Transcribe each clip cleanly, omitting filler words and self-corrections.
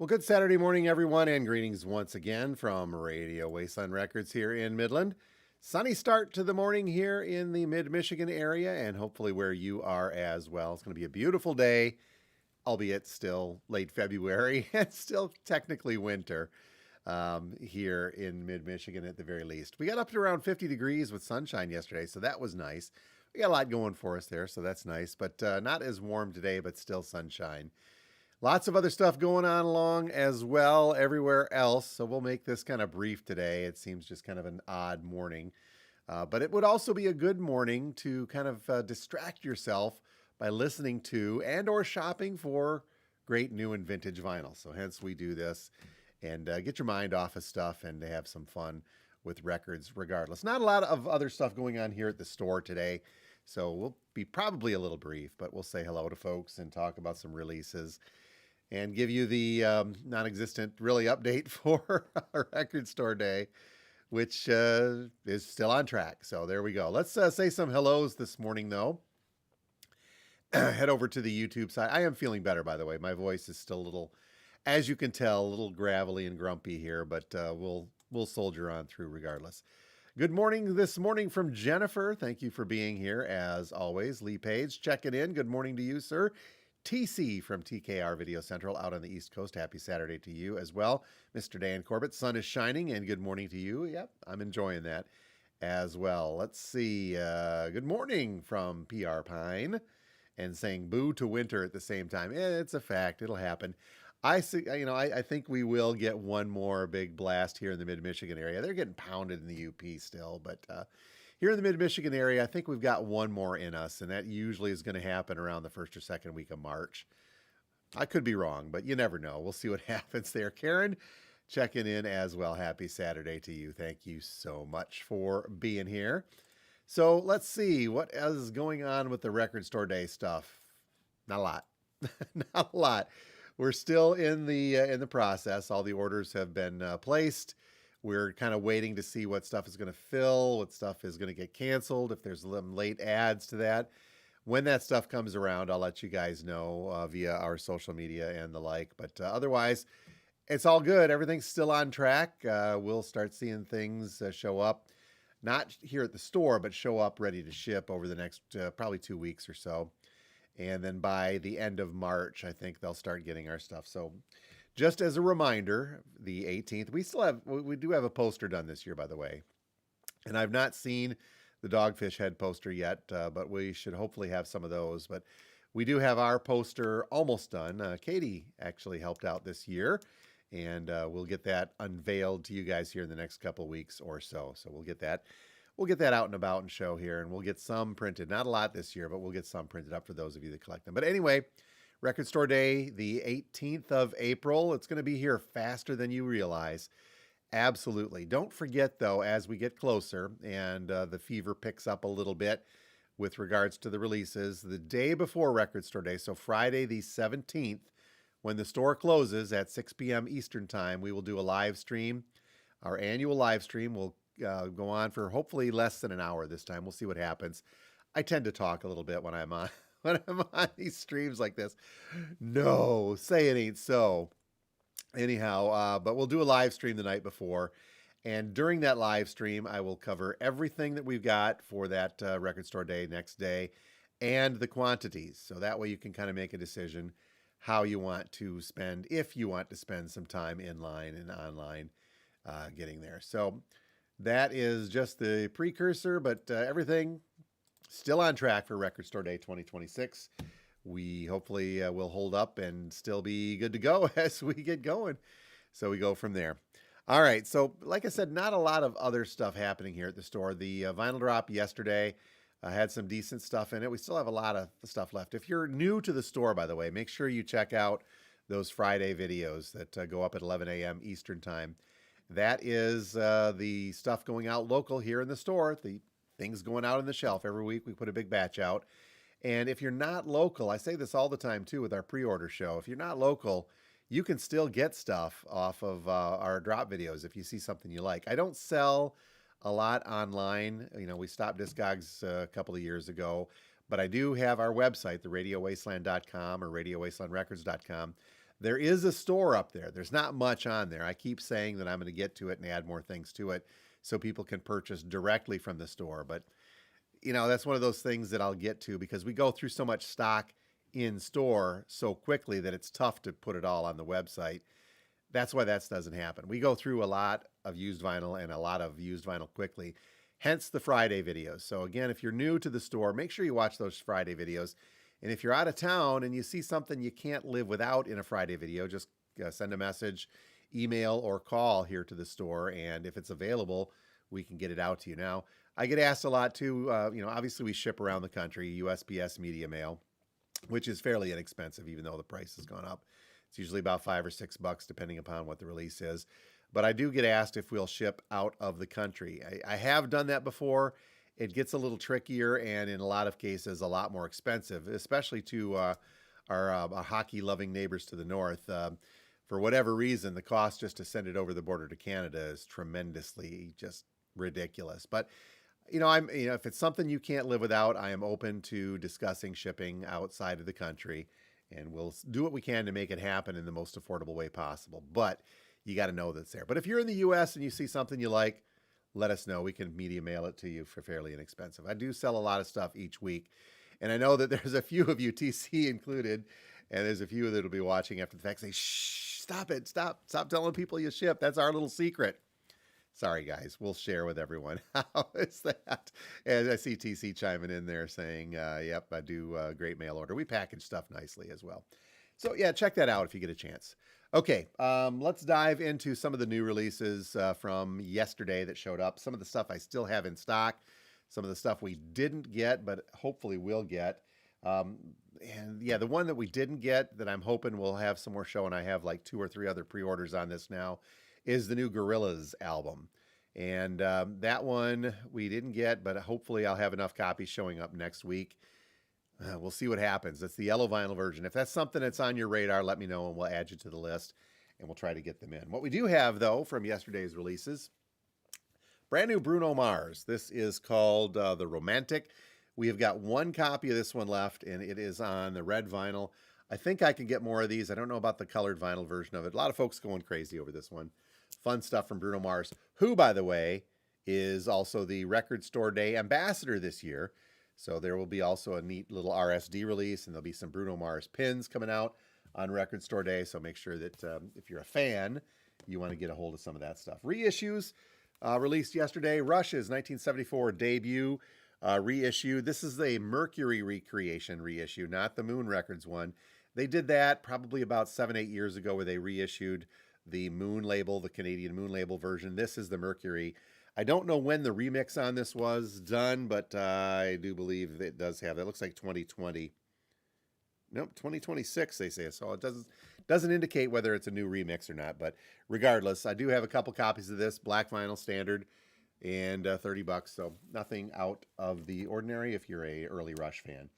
Well, good Saturday morning, everyone, and greetings once again from Radio Wasteland Records here in Midland. Sunny start to the morning here in the mid-Michigan area, and hopefully where you are as well. It's going to be a beautiful day, albeit still late February and still technically winter here in mid-Michigan at the very least. We got up to around 50 degrees with sunshine yesterday, so that was nice. We got a lot going for us there, so that's nice, but not as warm today, but still sunshine. Lots of other stuff going on along as well everywhere else. So we'll make this kind of brief today. It seems just kind of an odd morning. But it would also be a good morning to kind of distract yourself by listening to and or shopping for great new and vintage vinyl. So hence we do this and get your mind off of stuff and to have some fun with records regardless. Not a lot of other stuff going on here at the store today. So we'll be probably a little brief, but we'll say hello to folks and talk about some releases and give you the non-existent really update for our record store day, which is still on track. So there we go. Let's say some hellos this morning, though. Head over to the YouTube side. I am feeling better, by the way. My voice is still a little, as you can tell, a little gravelly and grumpy here, but we'll soldier on through regardless. Good morning this morning from Jennifer. Thank you for being here, as always. Lee Page, checking in. Good morning to you, sir. TC from TKR Video Central out on the East Coast. Happy Saturday to you as well. Mr. Dan Corbett, sun is shining and good morning to you. Yep, I'm enjoying that as well. Let's see. Good morning from PR Pine and saying boo to winter at the same time. It's a fact. It'll happen. I see, I think we will get one more big blast here in the mid-Michigan area. They're getting pounded in the UP still, but here in the mid-Michigan area, I think we've got one more in us, and that usually is going to happen around the first or second week of March. I could be wrong, but you never know. We'll see what happens there. Karen, checking in as well. Happy Saturday to you. Thank you so much for being here. So let's see what is going on with the record store day stuff. Not a lot. Not a lot. We're still in the process. All the orders have been placed. We're kind of waiting to see what stuff is going to fill, what stuff is going to get canceled, if there's some late ads to that. When that stuff comes around, I'll let you guys know via our social media and the like. But otherwise, it's all good. Everything's still on track. We'll start seeing things show up, not here at the store, but show up ready to ship over the next probably 2 weeks or so. And then by the end of March, I think they'll start getting our stuff. So just as a reminder, the 18th, we do have a poster done this year, by the way. And I've not seen the Dogfish Head poster yet, but we should hopefully have some of those. But we do have our poster almost done. Katie actually helped out this year, and we'll get that unveiled to you guys here in the next couple weeks or so. So we'll get that out and about and show here, and we'll get some printed. Not a lot this year, but we'll get some printed up for those of you that collect them. But anyway, Record Store Day, the 18th of April. It's going to be here faster than you realize. Absolutely. Don't forget, though, as we get closer and the fever picks up a little bit with regards to the releases, the day before Record Store Day, so Friday the 17th, when the store closes at 6 p.m. Eastern Time, we will do a live stream. Our annual live stream will go on for hopefully less than an hour this time. We'll see what happens. I tend to talk a little bit when I'm on these streams like this. No, say it ain't so. Anyhow, but we'll do a live stream the night before. And during that live stream, I will cover everything that we've got for that Record Store Day next day and the quantities. So that way you can kind of make a decision how you want to spend, if you want to spend some time in line and online getting there. So that is just the precursor, but everything still on track for Record Store Day 2026. We hopefully will hold up and still be good to go as we get going. So we go from there. All right. So like I said, not a lot of other stuff happening here at the store. The vinyl drop yesterday had some decent stuff in it. We still have a lot of stuff left. If you're new to the store, by the way, make sure you check out those Friday videos that go up at 11 a.m. Eastern Time. That is the stuff going out local here in the store, the things going out on the shelf. Every week we put a big batch out. And if you're not local, I say this all the time too with our pre-order show, if you're not local, you can still get stuff off of our drop videos if you see something you like. I don't sell a lot online. You know, we stopped Discogs a couple of years ago, but I do have our website, the radiowasteland.com or radiowastelandrecords.com. There is a store up there. There's not much on there. I keep saying that I'm going to get to it and add more things to it so people can purchase directly from the store. But, that's one of those things that I'll get to because we go through so much stock in store so quickly that it's tough to put it all on the website. That's why that doesn't happen. We go through a lot of used vinyl and a lot of used vinyl quickly, hence the Friday videos. So again, if you're new to the store, make sure you watch those Friday videos. And if you're out of town and you see something you can't live without in a Friday video, just send a message, email, or call here to the store. And if it's available, we can get it out to you. Now, I get asked a lot too. Obviously we ship around the country, USPS Media Mail, which is fairly inexpensive, even though the price has gone up. It's usually about $5 or $6, depending upon what the release is. But I do get asked if we'll ship out of the country. I have done that before. It gets a little trickier and in a lot of cases a lot more expensive, especially to our hockey-loving neighbors to the north. For whatever reason, the cost just to send it over the border to Canada is tremendously just ridiculous. But if it's something you can't live without, I am open to discussing shipping outside of the country, and we'll do what we can to make it happen in the most affordable way possible. But you got to know that's there. But if you're in the U.S. and you see something you like, let us know. We can media mail it to you for fairly inexpensive. I do sell a lot of stuff each week, and I know that there's a few of you, TC included, and there's a few that will be watching after the fact say, shh, stop it, stop telling people you ship. That's our little secret. Sorry, guys. We'll share with everyone. How is that? And I see TC chiming in there saying, yep, I do great mail order. We package stuff nicely as well. So, yeah, check that out if you get a chance. Okay, let's dive into some of the new releases from yesterday that showed up. Some of the stuff I still have in stock. Some of the stuff we didn't get, but hopefully will get. And, yeah, the one that we didn't get that I'm hoping we'll have some more show, and I have like 2 or 3 other pre-orders on this now, is the new Gorillaz album. And that one we didn't get, but hopefully I'll have enough copies showing up next week. We'll see what happens. That's the yellow vinyl version. If that's something that's on your radar, let me know and we'll add you to the list and we'll try to get them in. What we do have, though, from yesterday's releases, brand new Bruno Mars. This is called The Romantic. We have got 1 copy of this one left, and it is on the red vinyl. I think I can get more of these. I don't know about the colored vinyl version of it. A lot of folks going crazy over this one. Fun stuff from Bruno Mars, who, by the way, is also the Record Store Day ambassador this year. So there will be also a neat little RSD release, and there'll be some Bruno Mars pins coming out on Record Store Day. So make sure that if you're a fan, you want to get a hold of some of that stuff. Reissues released yesterday. Rush's 1974 debut reissue. This is a Mercury recreation reissue, not the Moon Records one. They did that probably about 7-8 years ago where they reissued the Moon label, the Canadian Moon label version. This is the Mercury. I don't know when the remix on this was done, but I do believe it does have. It looks like 2020. Nope, 2026 they say. So it doesn't indicate whether it's a new remix or not. But regardless, I do have a couple copies of this, black vinyl standard, and $30. So nothing out of the ordinary if you're a early Rush fan.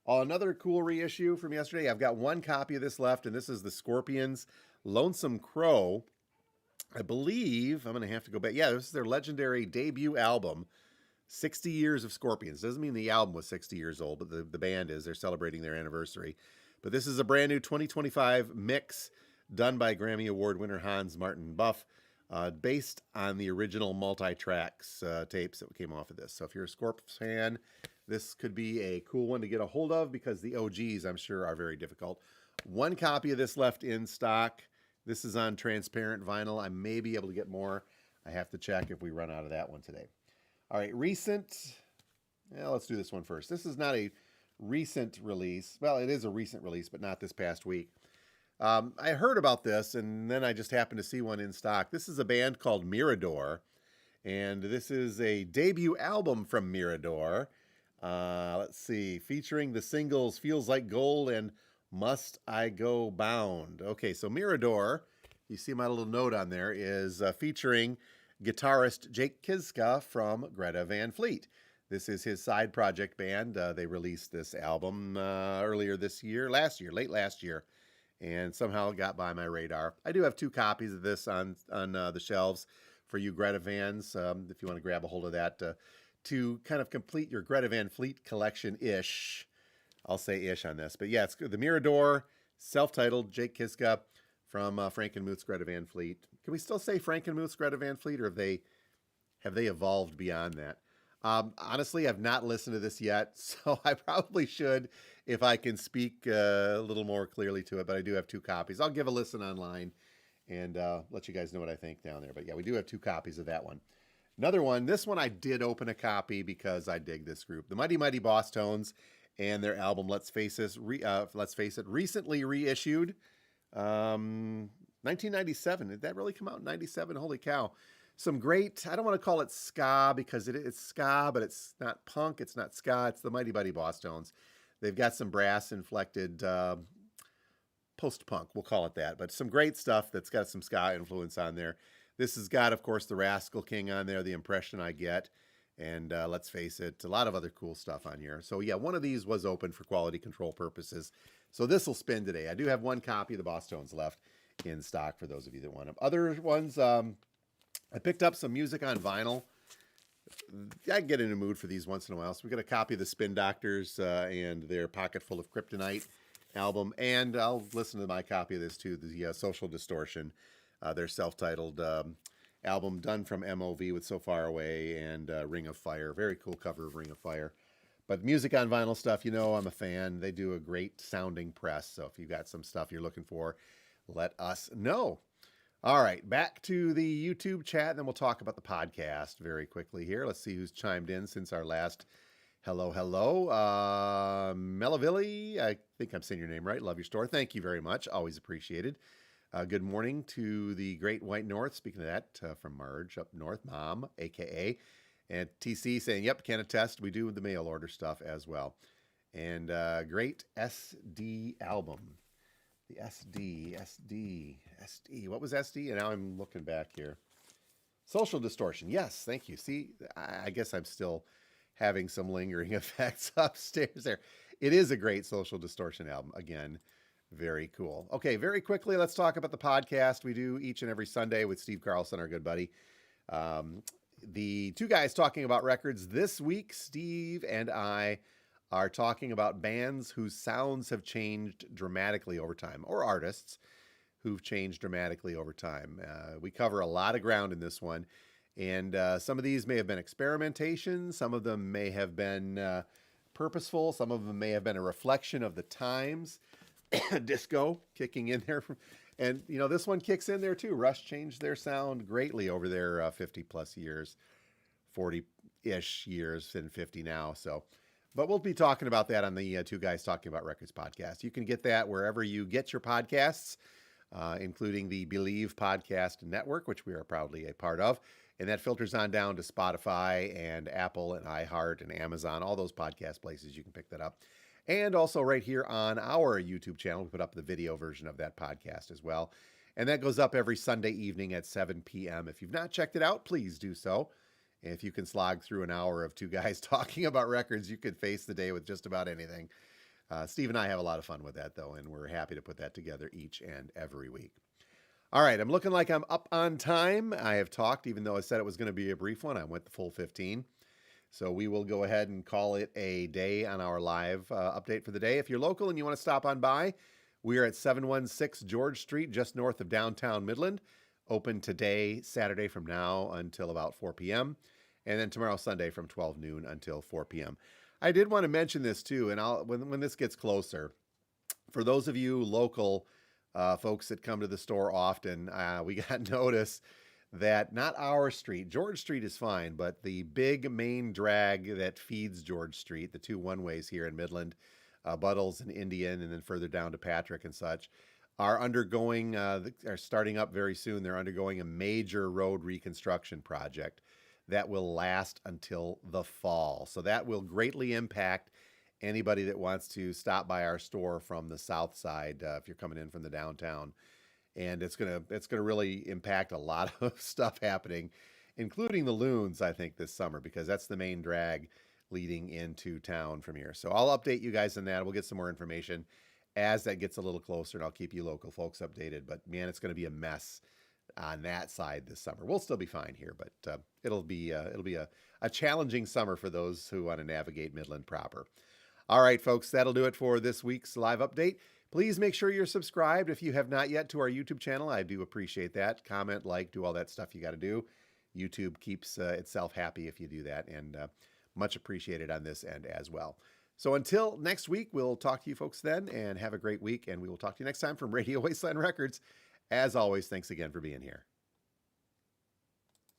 Another cool reissue from yesterday. I've got 1 copy of this left, and this is the Scorpions' Lonesome Crow. I believe I'm going to have to go back. Yeah, this is their legendary debut album, 60 Years of Scorpions. Doesn't mean the album was 60 years old, but the band is. They're celebrating their anniversary. But this is a brand new 2025 mix done by Grammy Award winner Hans Martin Buff, based on the original multi-tracks tapes that came off of this. So if you're a Scorpions fan, this could be a cool one to get a hold of because the OGs, I'm sure, are very difficult. 1 copy of this left in stock. This is on transparent vinyl. I may be able to get more. I have to check if we run out of that one today. All right, recent. Let's do this one first. This is not a recent release. Well, it is a recent release, but not this past week. I heard about this, and then I just happened to see one in stock. This is a band called Mirador, and this is a debut album from Mirador. Let's see, featuring the singles Feels Like Gold and Must I Go Bound. Okay, so Mirador, you see my little note on there, is featuring guitarist Jake Kiszka from Greta Van Fleet. This is his side project band. They released this album earlier this year, late last year, and somehow it got by my radar. I do have 2 copies of this on the shelves for you Greta Vans, if you want to grab a hold of that to kind of complete your Greta Van Fleet collection-ish. I'll say ish on this. But yeah, it's the Mirador, self-titled, Jake Kiszka. from Frankenmuth's Greta Van Fleet. Can we still say Frankenmuth's Greta Van Fleet, or have they evolved beyond that? Honestly, I've not listened to this yet, so I probably should if I can speak a little more clearly to it, but I do have 2 copies. I'll give a listen online and let you guys know what I think down there. But yeah, we do have 2 copies of that one. Another one, this one I did open a copy because I dig this group. The Mighty Mighty Boss Tones and their album Let's Face It, recently reissued. 1997. Did that really come out in 97? Holy cow. Some great, I don't want to call it ska because it's ska, but it's not punk, it's not ska, it's the Mighty Mighty Boss Tones. They've got some brass inflected post-punk, we'll call it that, but some great stuff that's got some ska influence on there. This has got, of course, the Rascal King on there, The Impression I Get, and let's face it, a lot of other cool stuff on here. So yeah, one of these was open for quality control purposes. So this will spin today. I do have 1 copy of the Boss Tones left in stock for those of you that want them. Other ones, I picked up some music on vinyl. I get in a mood for these once in a while. So we got a copy of the Spin Doctors and their Pocket Full of Kryptonite album. And I'll listen to my copy of this too, the Social Distortion, their self-titled album done from MOV with So Far Away and Ring of Fire. Very cool cover of Ring of Fire. But music on vinyl stuff, you know I'm a fan. They do a great sounding press. So if you've got some stuff you're looking for, let us know. All right, back to the YouTube chat, and then we'll talk about the podcast very quickly here. Let's see who's chimed in since our last hello. Melavilli, I think I'm saying your name right. Love your store. Thank you very much. Always appreciated. Good morning to the Great White North. Speaking of that, from Marge up north, Mom, a.k.a. And TC saying, yep, can attest. We do the mail order stuff as well. And great SD album. The SD. What was SD? And now I'm looking back here. Social Distortion. Yes, thank you. See, I guess I'm still having some lingering effects upstairs there. It is a great Social Distortion album. Again, very cool. Okay, very quickly, let's talk about the podcast we do each and every Sunday with Steve Carlson, our good buddy. The 2 guys talking about records. This week, Steve and I are talking about bands whose sounds have changed dramatically over time, or artists who've changed dramatically over time. We cover a lot of ground in this one, and some of these may have been experimentation, some of them may have been purposeful, some of them may have been a reflection of the times. Disco kicking in there. And, you know, this one kicks in there too. Rush changed their sound greatly over their 50 plus years, 40-ish years and 50 now. So, but we'll be talking about that on the 2 Guys Talking About Records podcast. You can get that wherever you get your podcasts, including the Believe Podcast Network, which we are proudly a part of. And that filters on down to Spotify and Apple and iHeart and Amazon, all those podcast places. You can pick that up. And also right here on our YouTube channel, we put up the video version of that podcast as well. And that goes up every Sunday evening at 7 p.m. If you've not checked it out, please do so. If you can slog through an hour of 2 guys talking about records, you could face the day with just about anything. Steve and I have a lot of fun with that, though, and we're happy to put that together each and every week. All right, I'm looking like I'm up on time. I have talked, even though I said it was going to be a brief one. I went the full 15. So we will go ahead and call it a day on our live update for the day. If you're local and you want to stop on by, we are at 716 George Street, just north of downtown Midland. Open today, Saturday, from now until about 4 p.m. And then tomorrow, Sunday, from 12 noon until 4 p.m. I did want to mention this too, and when this gets closer, for those of you local folks that come to the store often, we got notice that not our street, George Street is fine, but the big main drag that feeds George Street, the 2 one-ways here in Midland, Buttles and Indian, and then further down to Patrick and such, are starting up very soon. They're undergoing a major road reconstruction project that will last until the fall. So that will greatly impact anybody that wants to stop by our store from the south side if you're coming in from the downtown. And it's gonna really impact a lot of stuff happening, including the loons, I think, this summer, because that's the main drag leading into town from here. So I'll update you guys on that. We'll get some more information as that gets a little closer, and I'll keep you local folks updated. But man, it's going to be a mess on that side this summer. We'll still be fine here, but it'll be a challenging summer for those who want to navigate Midland proper. All right, folks, that'll do it for this week's live update. Please make sure you're subscribed if you have not yet to our YouTube channel. I do appreciate that. Comment, like, do all that stuff you got to do. YouTube keeps itself happy if you do that, and much appreciated on this end as well. So until next week, we'll talk to you folks then, and have a great week, and we will talk to you next time from Radio Wasteland Records. As always, thanks again for being here.